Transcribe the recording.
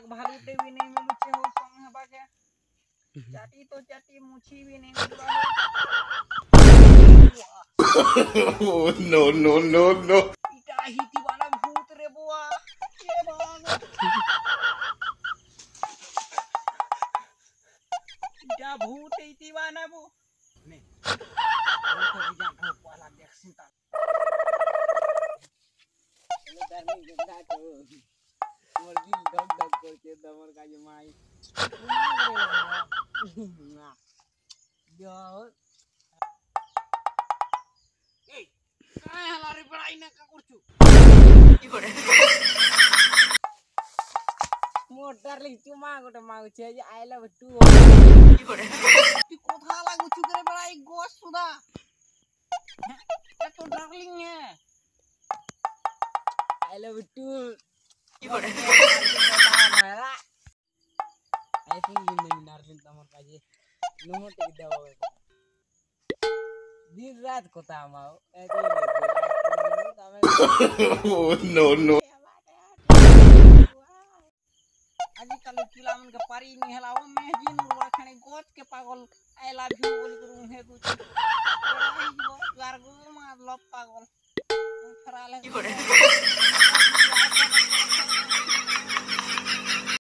बाग भालूटे भी नहीं मिलुचे हो संग हबा के चाटी तो चाटी मुछी भी नहीं मिलवा No, no, no, no. इटा हिती वाला भूत रे बुआ ये बाग इटा भूत हिती वाला बु ने तो बिजान हो वाला देख सिंता चलो धर्मी गंगा तो मोर दिल धक धक करके दमर का जे माई यो ए काय हला रे बड़ाई ना का करछु की करे मोर डार्लिंग चुमा गोटे मागु छे जे आई लव टू की करे तू कोथा लागु छु करे बड़ाई गोस सुदा तो डार्लिंग है आई लव टू की करे आई थिंक यू नहीं डार्लिंग तमर काजे नमोटे देवा दिन रात कोता माओ No, no. आजकल पिला मन के पारी नहीं हला ओ मैं जिन रखने गोत के पागल आई लव यू बोल करू हे कुछ यार गो मार लव पागल खराले